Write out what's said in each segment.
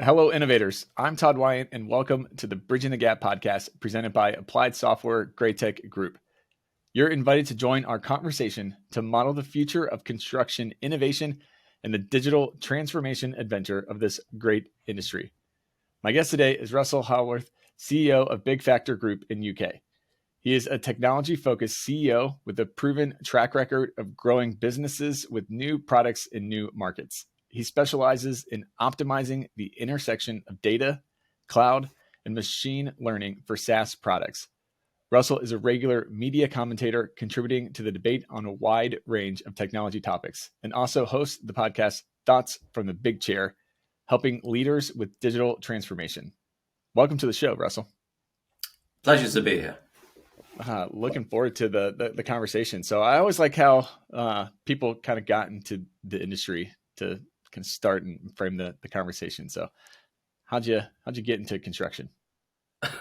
Hello, innovators. I'm Todd Wyant, and welcome to the Bridging the Gap podcast presented by Applied Software Great Tech Group. You're invited to join our conversation to model the future of construction innovation and the digital transformation adventure of this great industry. My guest today is Russell Haworth, CEO of Big Factor Group in UK. He is a technology-focused CEO with a proven track record of growing businesses with new products in new markets. He specializes in optimizing the intersection of data, cloud, and machine learning for SaaS products. Russell is a regular media commentator contributing to the debate on a wide range of technology topics and also hosts the podcast Thoughts from the Big Chair, helping leaders with digital transformation. Welcome to the show, Russell. Pleasure to be here. Looking forward to the conversation. So I always like how people kind of got into the industry to kind of start and frame the conversation. So how'd you get into construction?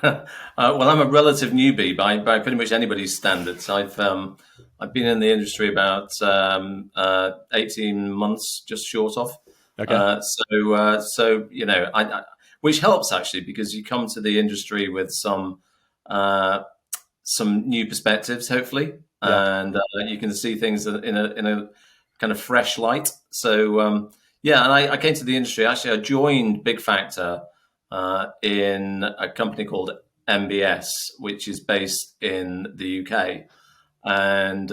Well, I'm a relative newbie by pretty much anybody's standards. I've been in the industry about 18 months, just short of. Okay. So you know, which helps actually because you come to the industry with some new perspectives, hopefully, and you can see things in a kind of fresh light. So and I came to the industry. Actually, I joined Big Factor in a company called MBS, which is based in the UK. And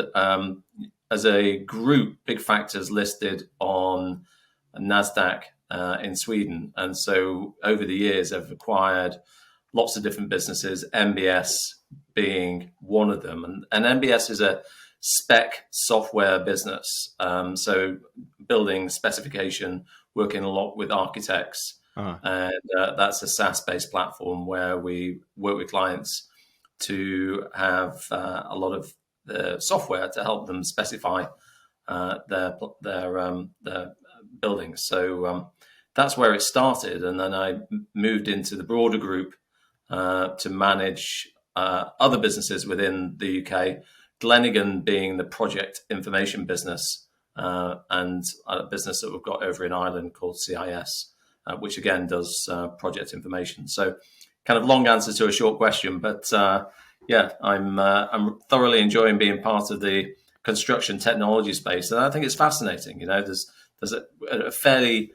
as a group, Big Factor's listed on NASDAQ in Sweden. And so over the years, I've acquired lots of different businesses, MBS being one of them. And MBS is a spec software business. So building specification, working a lot with architects. And that's a SaaS-based platform where we work with clients to have a lot of the software to help them specify their buildings. So that's where it started, and then I moved into the broader group to manage other businesses within the UK. Glenigan being the project information business, and a business that we've got over in Ireland called CIS. Which again does project information. So, kind of long answer to a short question, but I'm thoroughly enjoying being part of the construction technology space, and I think it's fascinating. You know, there's a fairly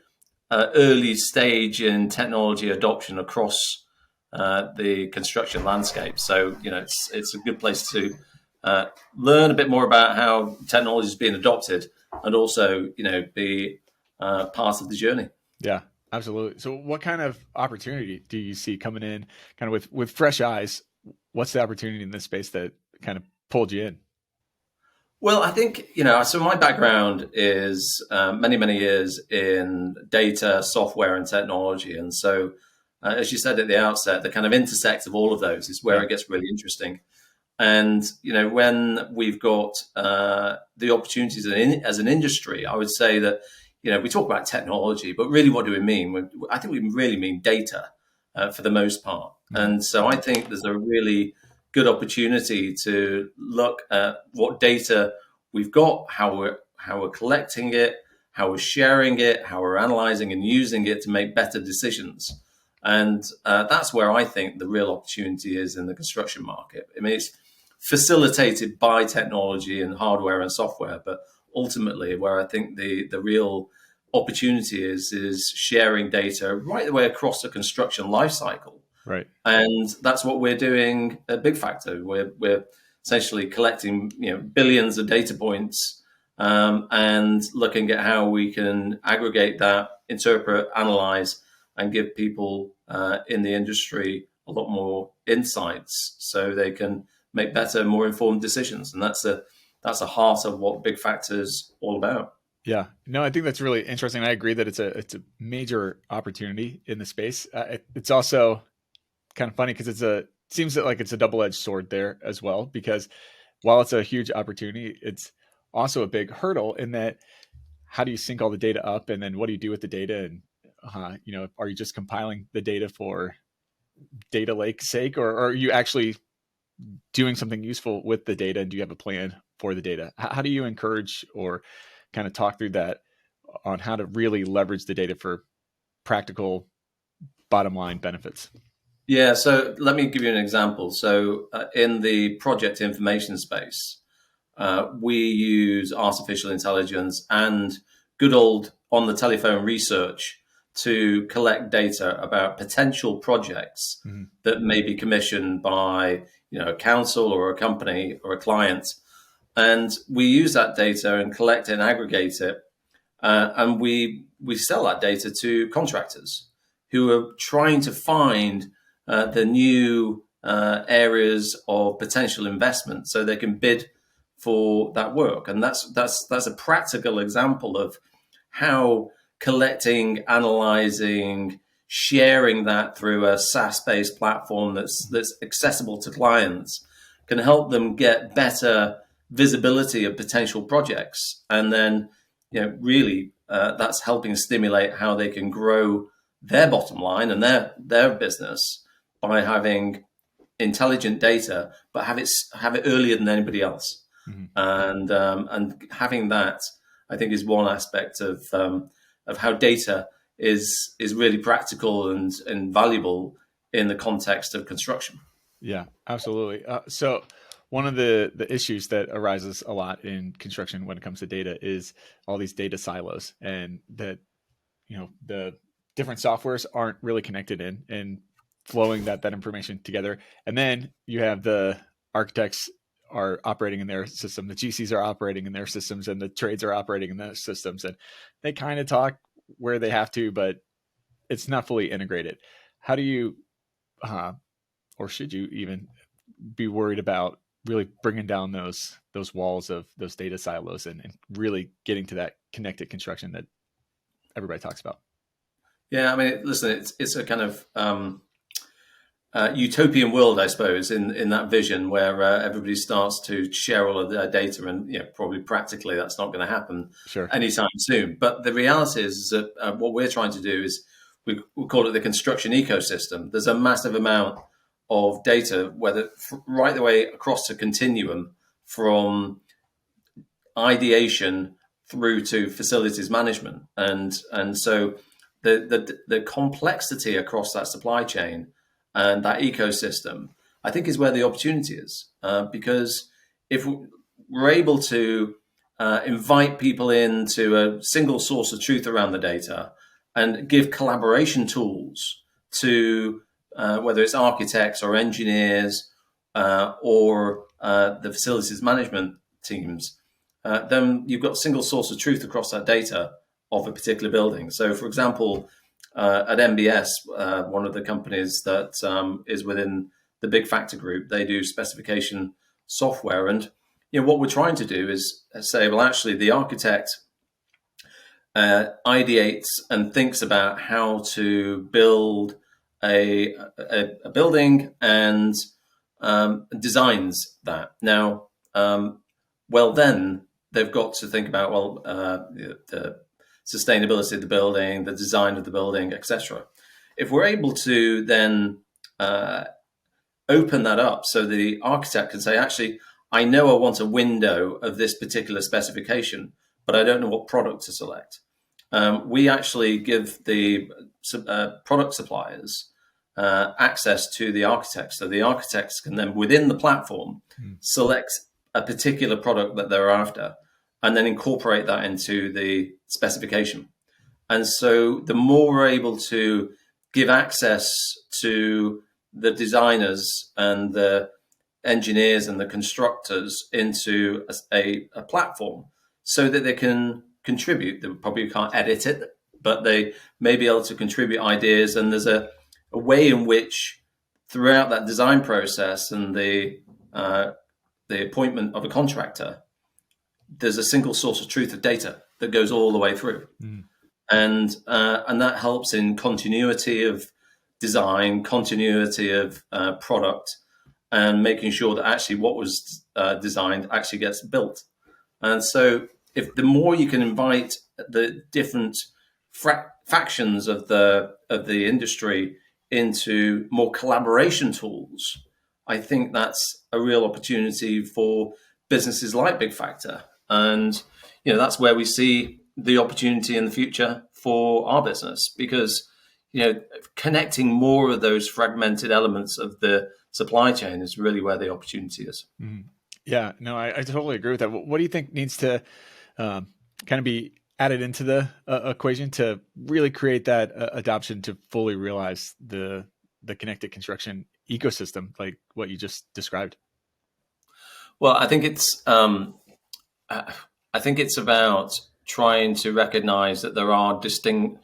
early stage in technology adoption across the construction landscape. So, you know, it's a good place to learn a bit more about how technology is being adopted, and also, you know, be part of the journey. Yeah. Absolutely. So what kind of opportunity do you see coming in kind of with fresh eyes? What's the opportunity in this space that kind of pulled you in? Well, I think, you know, so my background is many years in data, software and technology. And so, as you said at the outset, the kind of intersect of all of those is where it gets really interesting. And, you know, when we've got the opportunities as an industry, I would say that, you know, we talk about technology, but really what do we mean? I think we really mean data for the most part. And so I think there's a really good opportunity to look at what data we've got, how we're collecting it, how we're sharing it, how we're analyzing and using it to make better decisions. And that's where I think the real opportunity is in the construction market. I mean, it's facilitated by technology and hardware and software, but ultimately where I think the real opportunity is sharing data right the way across the construction life cycle. Right. And that's what we're doing at Big Factor. We're essentially collecting, you know, billions of data points and looking at how we can aggregate that, interpret, analyze, and give people in the industry a lot more insights so they can make better, more informed decisions. And that's the heart of what Big Factor's all about. Yeah, no, I think that's really interesting. I agree that it's a major opportunity in the space. It's also kind of funny because it seems that like it's a double-edged sword there as well, because while it's a huge opportunity, it's also a big hurdle in that how do you sync all the data up, and then what do you do with the data? And you know, are you just compiling the data for data lake's sake, or are you actually doing something useful with the data? And do you have a plan for the data? How do you encourage or kind of talk through that on how to really leverage the data for practical bottom line benefits? Yeah, so let me give you an example. So in the project information space, we use artificial intelligence and good old on the telephone research to collect data about potential projects that may be commissioned by a council or a company or a client. And we use that data and collect it and aggregate it. And we sell that data to contractors who are trying to find the new areas of potential investment so they can bid for that work. And that's a practical example of how collecting, analyzing, sharing that through a SaaS-based platform that's accessible to clients can help them get better visibility of potential projects. And then, really that's helping stimulate how they can grow their bottom line and their business by having intelligent data, but have it earlier than anybody else. And having that, I think, is one aspect of how data is really practical and valuable in the context of construction. Yeah, absolutely. So one of the issues that arises a lot in construction when it comes to data is all these data silos, and that the different softwares aren't really connected in and flowing that information together. And then you have the architects are operating in their system, the GCs are operating in their systems, and the trades are operating in their systems, and they kind of talk where they have to, but it's not fully integrated. How do you, or should you even be worried about really bringing down those walls of those data silos and really getting to that connected construction that everybody talks about? Yeah, I mean, listen, it's a kind of utopian world, I suppose, in that vision where everybody starts to share all of their data, and probably practically that's not going to happen anytime soon. But the reality is that what we're trying to do is we call it the construction ecosystem. There's a massive amount of data, whether right the way across the continuum from ideation through to facilities management, and so the complexity across that supply chain and that ecosystem, I think, is where the opportunity is. Because if we're able to invite people into a single source of truth around the data and give collaboration tools to whether it's architects or engineers or the facilities management teams, then you've got a single source of truth across that data of a particular building. So, for example, at MBS, one of the companies that is within the Big Factor Group, they do specification software. And what we're trying to do is say, well, actually, the architect ideates and thinks about how to build a building and designs that. Now, then they've got to think about, the sustainability of the building, the design of the building, etc. If we're able to then open that up so the architect can say, actually, I know I want a window of this particular specification, but I don't know what product to select. We actually give the product suppliers access to the architects. So the architects can then, within the platform, select a particular product that they're after, and then incorporate that into the specification. And so the more we're able to give access to the designers and the engineers and the constructors into a platform so that they can contribute. They probably can't edit it, but they may be able to contribute ideas. And there's a way in which throughout that design process and the appointment of a contractor, there's a single source of truth of data that goes all the way through. And that helps in continuity of design, continuity of product, and making sure that actually what was designed actually gets built. And so if the more you can invite the different factions of the industry into more collaboration tools, I think that's a real opportunity for businesses like Big Factor. And that's where we see the opportunity in the future for our business, because connecting more of those fragmented elements of the supply chain is really where the opportunity is. Mm-hmm. Yeah, no, I totally agree with that. What do you think needs to kind of be added into the equation to really create that adoption to fully realize the connected construction ecosystem, like what you just described? Well, I think it's about trying to recognize that there are distinct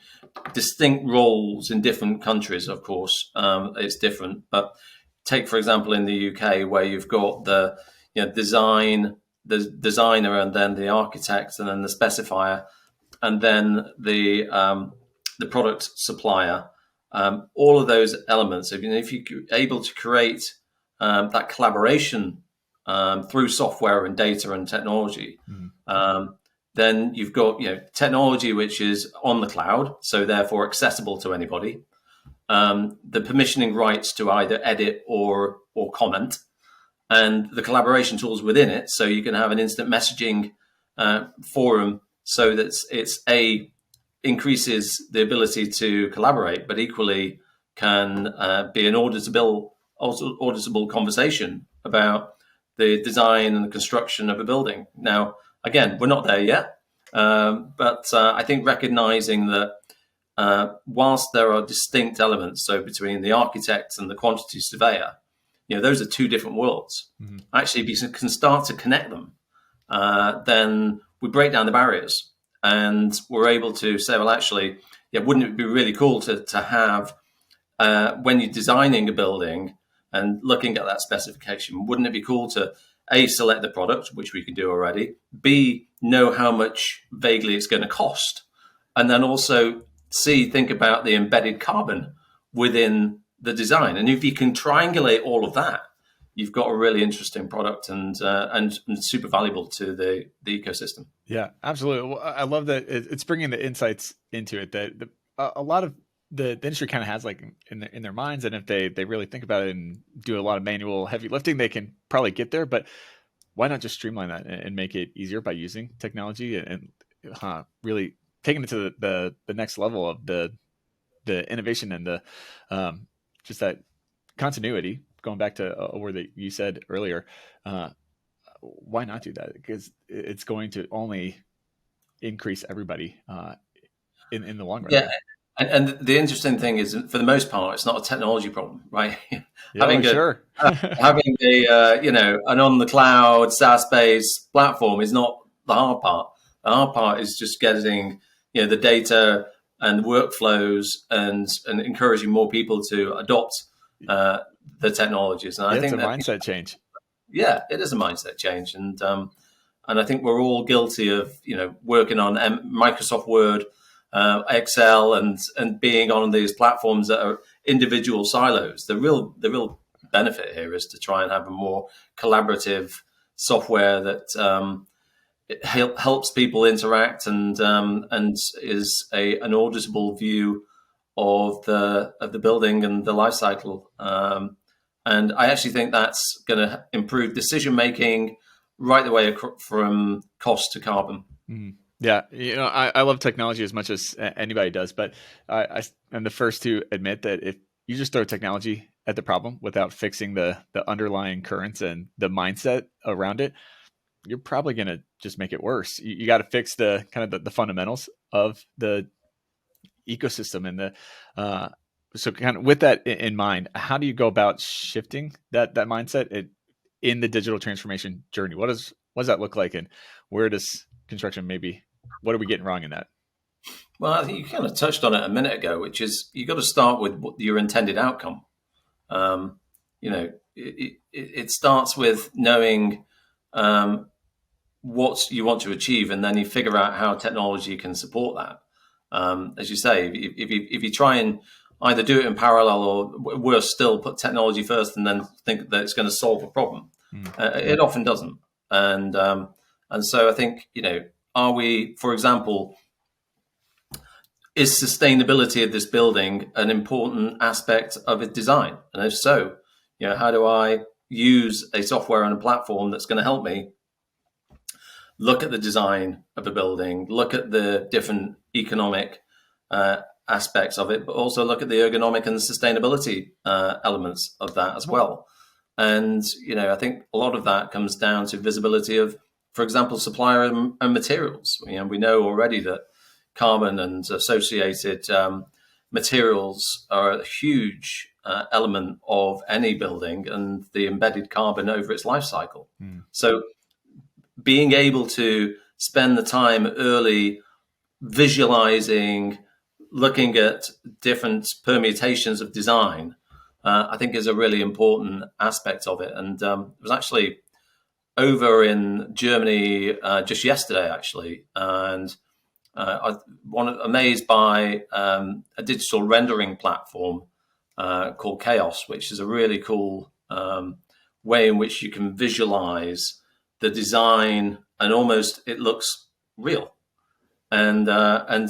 roles in different countries. Of course, it's different. But take, for example, in the UK, where you've got the the designer, and then the architect, and then the specifier, and then the product supplier. All of those elements. If you're able to create that collaboration through software and data and technology, then you've got technology which is on the cloud, so therefore accessible to anybody. The permissioning rights to either edit or comment, and the collaboration tools within it, so you can have an instant messaging forum, so that it's increases the ability to collaborate, but equally can be an auditable conversation about the design and the construction of a building. Now, again, we're not there yet, but I think recognizing that whilst there are distinct elements, so between the architect and the quantity surveyor, those are two different worlds. Mm-hmm. Actually, if you can start to connect them, then we break down the barriers, and we're able to say, well, actually, wouldn't it be really cool to have, when you're designing a building and looking at that specification, wouldn't it be cool to A, select the product, which we can do already, B, know how much vaguely it's going to cost, and then also C, think about the embedded carbon within the design. And if you can triangulate all of that, you've got a really interesting product and super valuable to the ecosystem. Yeah, absolutely. Well, I love that it's bringing the insights into it that a lot of the industry kind of has like in their minds, and if they really think about it and do a lot of manual heavy lifting, they can probably get there. But why not just streamline that and make it easier by using technology and really taking it to the next level of the innovation and the just that continuity. Going back to a word that you said earlier, why not do that? Because it's going to only increase everybody in the long run. Yeah. And the interesting thing is, for the most part, it's not a technology problem, right? Yeah, having an on the cloud SaaS-based platform is not the hard part. The hard part is just getting the data and workflows and encouraging more people to adopt the technologies. And I think it's a mindset change. Yeah, it is a mindset change, and I think we're all guilty of working on Microsoft Word, Excel, and being on these platforms that are individual silos. The real benefit here is to try and have a more collaborative software that it helps people interact and is an auditable view of the building and the life cycle. And I actually think that's going to improve decision making right the way from cost to carbon. Mm-hmm. Yeah, I love technology as much as anybody does, but I am the first to admit that if you just throw technology at the problem without fixing the underlying currents and the mindset around it, you're probably going to just make it worse. You got to fix the kind of the fundamentals of the ecosystem and so kind of with that in mind, how do you go about shifting that mindset in the digital transformation journey? What does that look like, and where does construction what are we getting wrong in that? Well, I think you kind of touched on it a minute ago, which is you got to start with your intended outcome. It starts with knowing what you want to achieve, and then you figure out how technology can support that. As you say, if you try and either do it in parallel, or worse still, put technology first and then think that it's going to solve a problem, it often doesn't. And so I think, are we, for example, is sustainability of this building an important aspect of its design? And if so, how do I use a software and a platform that's going to help me look at the design of a building, look at the different economic aspects of it, but also look at the ergonomic and sustainability elements of that as well. And, I think a lot of that comes down to visibility of, for example, supplier and materials. We know already that carbon and associated materials are a huge element of any building and the embedded carbon over its life cycle. So being able to spend the time early visualizing, looking at different permutations of design, I think is a really important aspect of it. And it was actually over in Germany just yesterday, actually, and I was amazed by a digital rendering platform called Chaos, which is a really cool way in which you can visualize the design and almost it looks real. And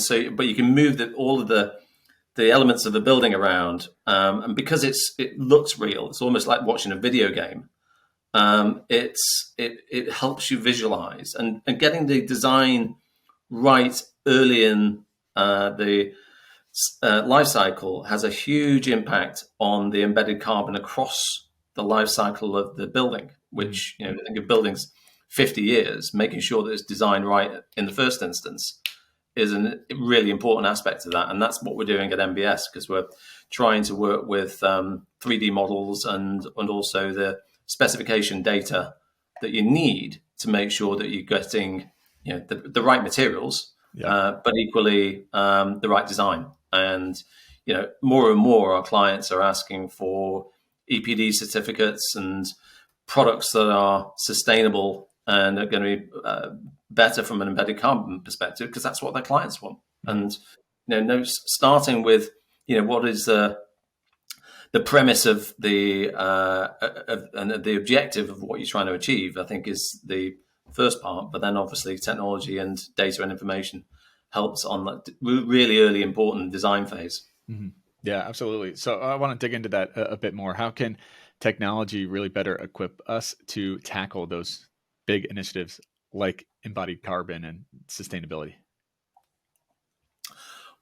so, but you can move all of the elements of the building around, and because it looks real, it's almost like watching a video game. It helps you visualize and getting the design right early in the life cycle has a huge impact on the embedded carbon across the life cycle of the building. Which I think of buildings 50 years, making sure that it's designed right in the first instance is a really important aspect of that. And that's what we're doing at MBS, because we're trying to work with 3D models and also the specification data that you need to make sure that you're getting the right materials, but equally the right design. And more and more our clients are asking for EPD certificates and products that are sustainable and are going to be better from an embedded carbon perspective, because that's what their clients want. And starting with what is the premise of the and the objective of what you're trying to achieve, I think, is the first part. But then obviously technology and data and information helps on that really early important design phase. Mm-hmm. Yeah, absolutely. So I want to dig into that a bit more. How can technology really better equip us to tackle those big initiatives like embodied carbon and sustainability?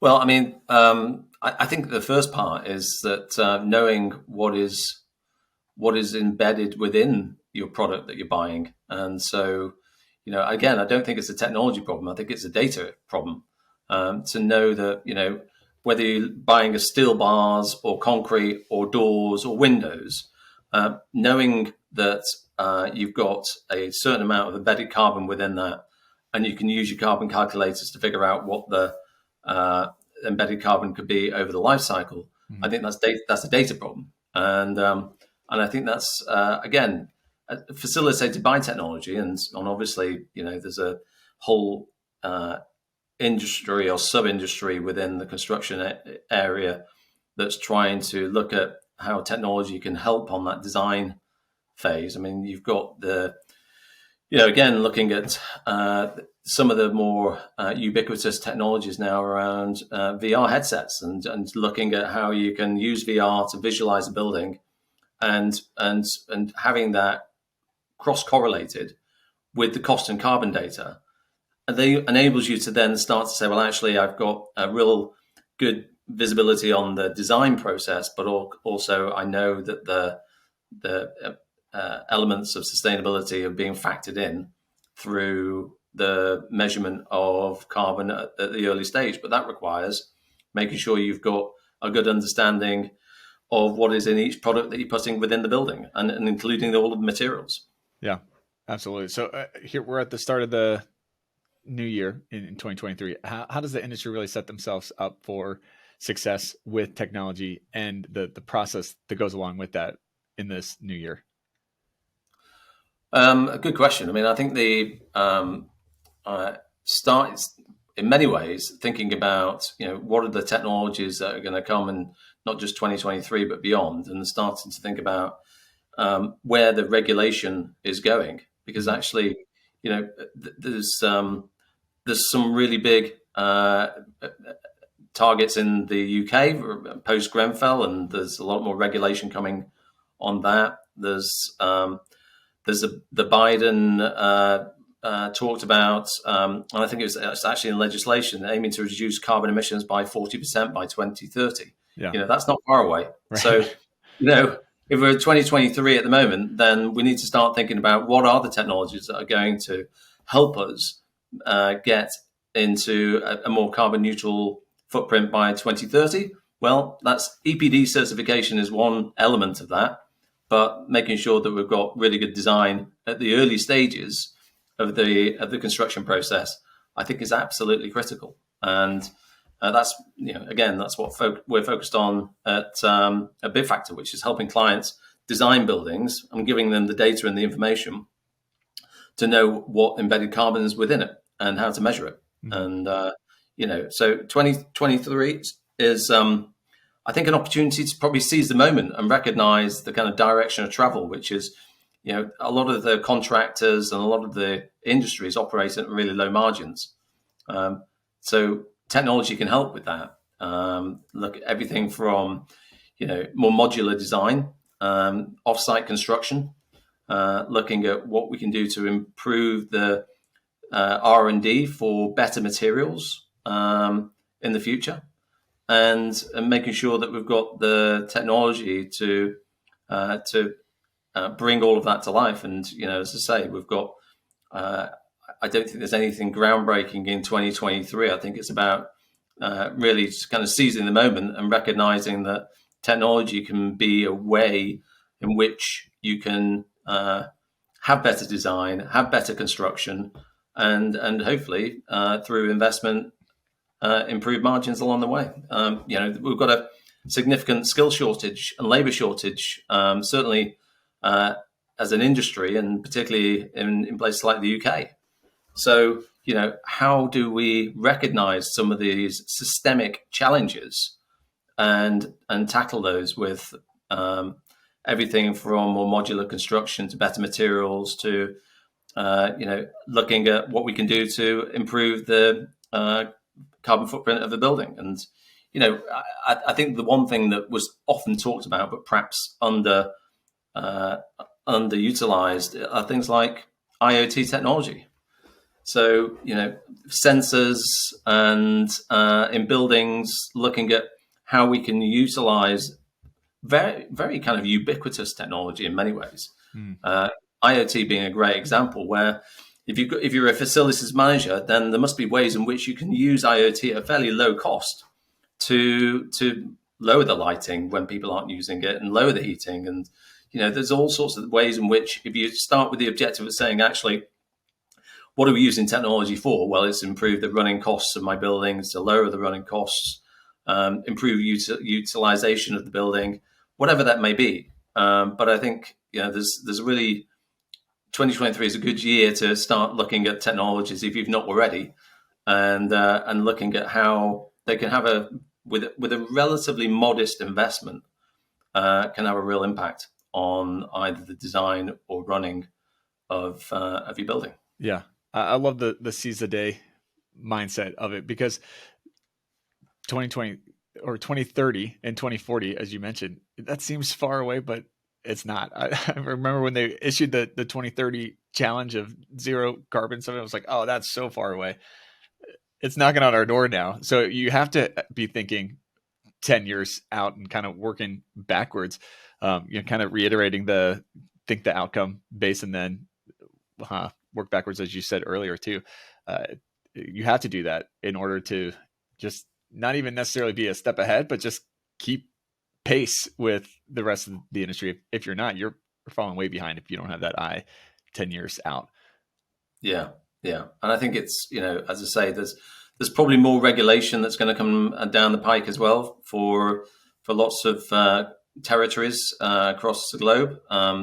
Well, I mean, I think the first part is that knowing what is embedded within your product that you're buying. And so, again, I don't think it's a technology problem. I think it's a data problem. To know that, whether you're buying a steel bars or concrete or doors or windows, knowing that you've got a certain amount of embedded carbon within that, and you can use your carbon calculators to figure out what the embedded carbon could be over the life cycle. I think that's a data problem, and I think that's again facilitated by technology, and obviously there's a whole industry or sub-industry within the construction area that's trying to look at how technology can help on that design phase. I mean, you've got again, looking at some of the more ubiquitous technologies now around VR headsets and looking at how you can use VR to visualize a building and having that cross-correlated with the cost and carbon data. And they enables you to then start to say, well, actually, I've got a real good visibility on the design process, but also I know that the elements of sustainability are being factored in through the measurement of carbon at the early stage. But that requires making sure you've got a good understanding of what is in each product that you're putting within the building and including all of the materials. Yeah, absolutely. So here we're at the start of the new year in 2023. How does the industry really set themselves up for success with technology and the process that goes along with that in this new year? A good question. I mean, I think the start in many ways thinking about what are the technologies that are going to come in not just 2023 but beyond, and starting to think about where the regulation is going, because actually there's some really big targets in the UK post Grenfell, and there's a lot more regulation coming on that. There's the Biden talked about, and I think it's actually in legislation, aiming to reduce carbon emissions by 40% by 2030. Yeah. That's not far away. Right. So, if we're 2023 at the moment, then we need to start thinking about what are the technologies that are going to help us get into a more carbon neutral footprint by 2030. Well, that's EPD certification is one element of that, but making sure that we've got really good design at the early stages of the construction process, I think, is absolutely critical. And that's again, that's what we're focused on at Big Factor, which is helping clients design buildings and giving them the data and the information to know what embedded carbon is within it and how to measure it. Mm-hmm. And so 2023 is I think an opportunity to probably seize the moment and recognize the kind of direction of travel, which is, a lot of the contractors and a lot of the industries operate at really low margins. So technology can help with that. Look at everything from, more modular design, off-site construction, looking at what we can do to improve the R&D for better materials in the future, and making sure that we've got the technology to bring all of that to life. And as I say, we've got. I don't think there's anything groundbreaking in 2023. I think it's about really just kind of seizing the moment and recognizing that technology can be a way in which you can have better design, have better construction, and hopefully through investment, improve margins along the way. We've got a significant skill shortage and labor shortage, certainly as an industry, and particularly in places like the UK. So, how do we recognize some of these systemic challenges and tackle those with everything from more modular construction to better materials to, looking at what we can do to improve the carbon footprint of the building. And, I think the one thing that was often talked about, but perhaps underutilized, are things like IoT technology. So, sensors and in buildings, looking at how we can utilize very, very kind of ubiquitous technology in many ways. IoT being a great example, where if you're a facilities manager, then there must be ways in which you can use IoT at a fairly low cost to lower the lighting when people aren't using it and lower the heating. And, there's all sorts of ways in which, if you start with the objective of saying, actually, what are we using technology for? Well, it's improve the running costs of my buildings, to lower the running costs, improve utilization of the building, whatever that may be. But I think, there's really, 2023 is a good year to start looking at technologies if you've not already, and looking at how they can have with a relatively modest investment, can have a real impact on either the design or running of your building. Yeah, I love the seize the day mindset of it, because 2020 or 2030 and 2040, as you mentioned, that seems far away, but it's not. I remember when they issued the 2030 challenge of zero carbon, something, I was like, oh, that's so far away. It's knocking on our door now. So you have to be thinking 10 years out and kind of working backwards, kind of reiterating think the outcome base, and then work backwards, as you said earlier too. You have to do that in order to just not even necessarily be a step ahead, but just keep pace with the rest of the industry. If you're not, you're falling way behind if you don't have that eye 10 years out. Yeah. And I think it's, as I say, there's probably more regulation that's going to come down the pike as well for lots of territories across the globe,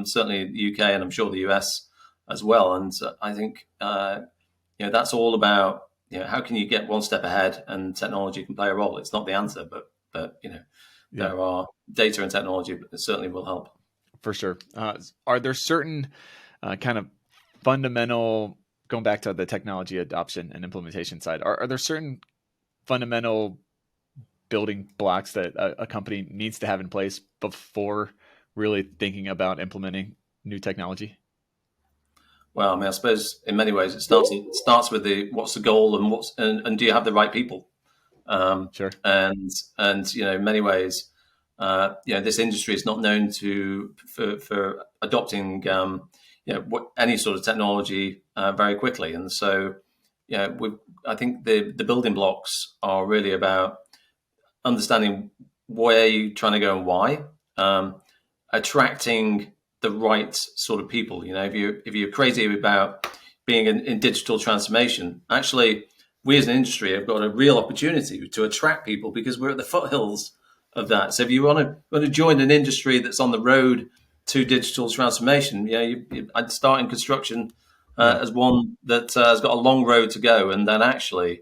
certainly the UK, and I'm sure the US as well. And I think, that's all about, how can you get one step ahead, and technology can play a role. It's not the answer, but there are data and technology that certainly will help. For sure. Are there certain kind of fundamental, going back to the technology adoption and implementation side, are there certain fundamental building blocks that a company needs to have in place before really thinking about implementing new technology? Well, I mean, I suppose in many ways it starts with the what's the goal and do you have the right people? Sure. And in many ways, this industry is not known for adopting any sort of technology very quickly, and so I think the building blocks are really about understanding where you're trying to go and why, attracting the right sort of people. If you're crazy about being in digital transformation, actually, we as an industry have got a real opportunity to attract people because we're at the foothills of that. So if you want to join an industry that's on the road to digital transformation, I'd start in construction as one that has got a long road to go, and then actually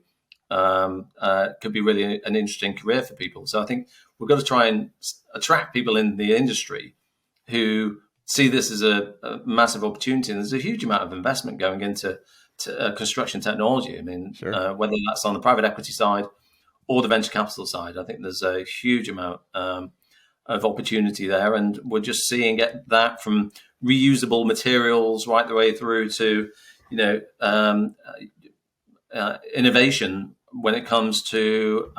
could be really an interesting career for people. So I think we've got to try and attract people in the industry who see this as a massive opportunity. And there's a huge amount of investment going into construction technology. I mean, Sure. whether that's on the private equity side or the venture capital side, I think there's a huge amount of opportunity there. And we're just seeing that from reusable materials right the way through to, innovation when it comes to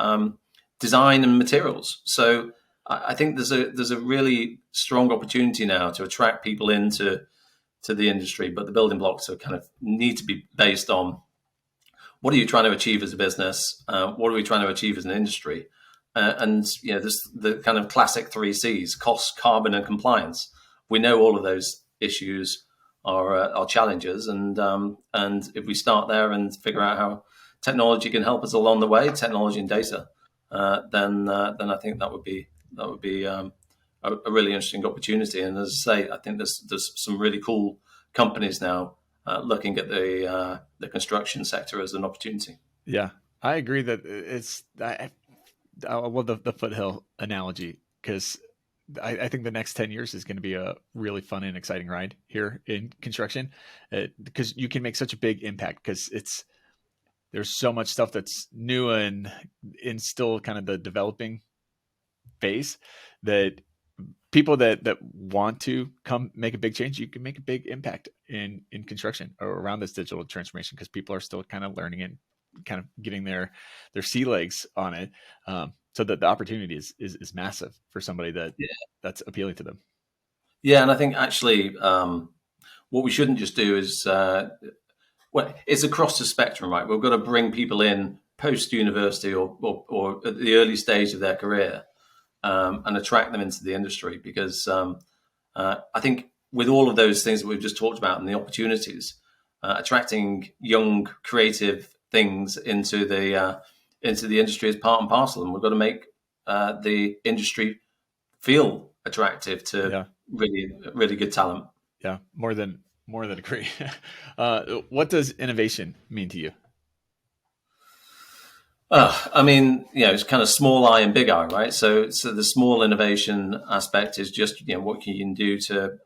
design and materials. So I think there's a really strong opportunity now to attract people into the industry, but the building blocks are kind of need to be based on what are you trying to achieve as a business, what are we trying to achieve as an industry, and this the kind of classic 3 Cs: cost, carbon, and compliance. We know all of those issues are challenges, and if we start there and figure out how technology can help us along the way, technology and data, then I think that would be a really interesting opportunity. And as I say, I think there's some really cool companies now looking at the construction sector as an opportunity. Yeah, I agree that I love the foothill analogy because I think the next 10 years is going to be a really fun and exciting ride here in construction because you can make such a big impact because there's so much stuff that's new and still kind of the developing phase that people that want to come make a big change, you can make a big impact in construction or around this digital transformation because people are still kind of learning and kind of getting their sea legs on it. So that the opportunity is massive for somebody that's appealing to them. Yeah, and I think actually what we shouldn't just do is it's across the spectrum, right? We've got to bring people in post university or at the early stage of their career and attract them into the industry because I think with all of those things that we've just talked about and the opportunities, attracting young creative things into the industry is part and parcel, and we've got to make the industry feel attractive to really really good talent. Yeah, more than agree. What does innovation mean to you? I mean, it's kind of small I and big I, right? So the small innovation aspect is just what you can do to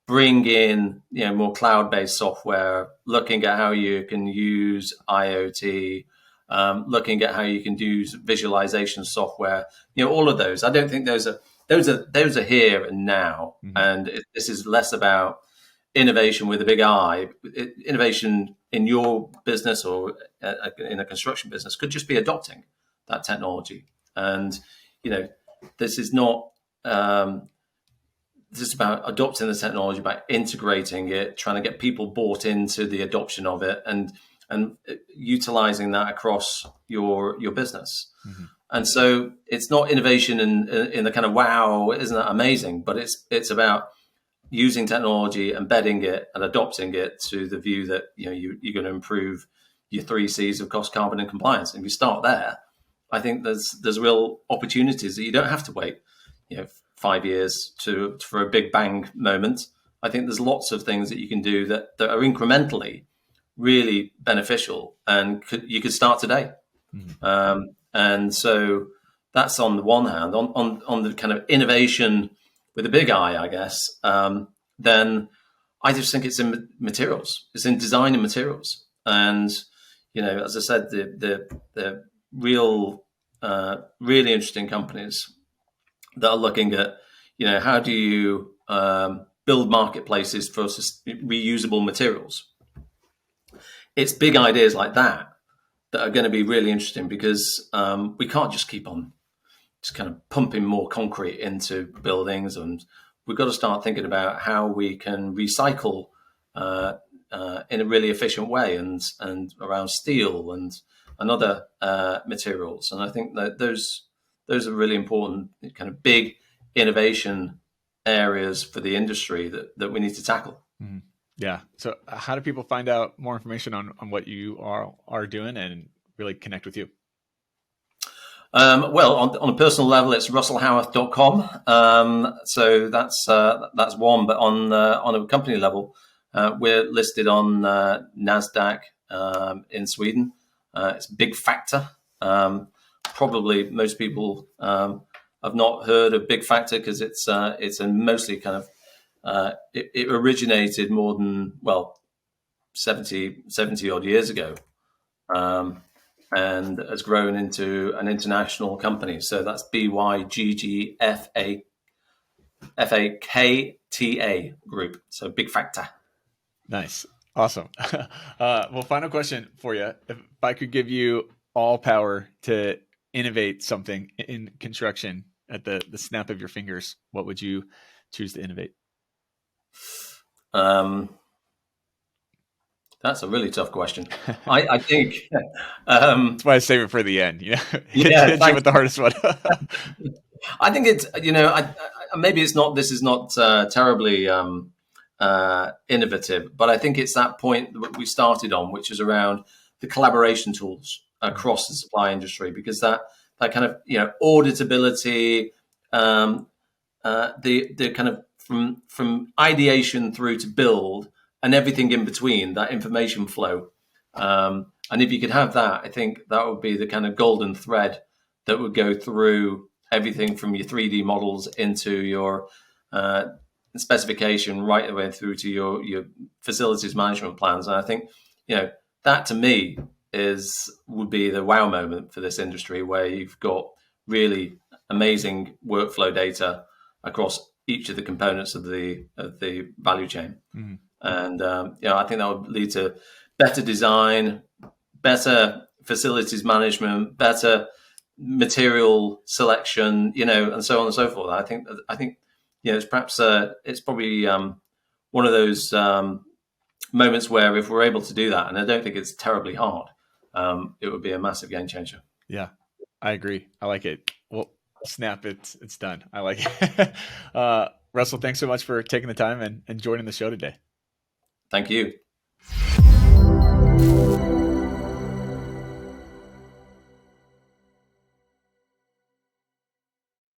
bring in more cloud-based software, looking at how you can use IoT, looking at how you can do visualization software. All of those. I don't think those are here and now, and this is less about innovation with a big I. Innovation in your business or in a construction business could just be adopting that technology. And this is not this is about adopting the technology, by integrating it, trying to get people bought into the adoption of it, and utilizing that across your business. And so it's not innovation in the kind of wow, isn't that amazing? But it's about using technology, embedding it, and adopting it to the view that you're going to improve your 3 Cs of cost, carbon, and compliance. And if you start there, I think there's real opportunities that you don't have to wait 5 years for a big bang moment. I think there's lots of things that you can do that are incrementally really beneficial, and you could start today. And so that's on the one hand. On the kind of innovation with a big I guess, then I just think it's in materials. It's in design and materials. And, as I said, the real, really interesting companies that are looking at, how do you build marketplaces for reusable materials. It's big ideas like that are going to be really interesting, because we can't just keep on just kind of pumping more concrete into buildings, and we've got to start thinking about how we can recycle in a really efficient way, and around steel and other materials. And I think that those are really important kind of big innovation areas for the industry that we need to tackle. Mm-hmm. Yeah. So how do people find out more information on what you are doing and really connect with you? Well, on a personal level, it's russellhaworth.com. So that's one. But on a company level, we're listed on NASDAQ in Sweden. It's a big factor. Probably most people have not heard of Big Factor, because it's a mostly kind of it originated more than 70 odd years ago, and has grown into an international company. So that's BYGGFAKTA Group. So Big Factor. Nice. Awesome. Well, final question for you. If I could give you all power to innovate something in construction at the snap of your fingers, what would you choose to innovate? That's a really tough question. I think that's why I save it for the end. Yeah, hit you with the hardest one. I think it's maybe it's not. This is not terribly innovative, but I think it's that point that we started on, which is around the collaboration tools across the supply industry, because that kind of auditability, the kind of from ideation through to build, and everything in between, that information flow. And if you could have that, I think that would be the kind of golden thread that would go through everything from your 3D models into your specification, right the way through to your facilities management plans. And I think, that to me would be the wow moment for this industry, where you've got really amazing workflow data across each of the components of the value chain. Mm-hmm. And I think that would lead to better design, better facilities management, better material selection, and so on and so forth. I think it's perhaps it's probably one of those moments where, if we're able to do that, and I don't think it's terribly hard, it would be a massive game changer. Yeah, I agree. I like it. Well, snap, it's done. I like it. Russell, thanks so much for taking the time and joining the show today. Thank you.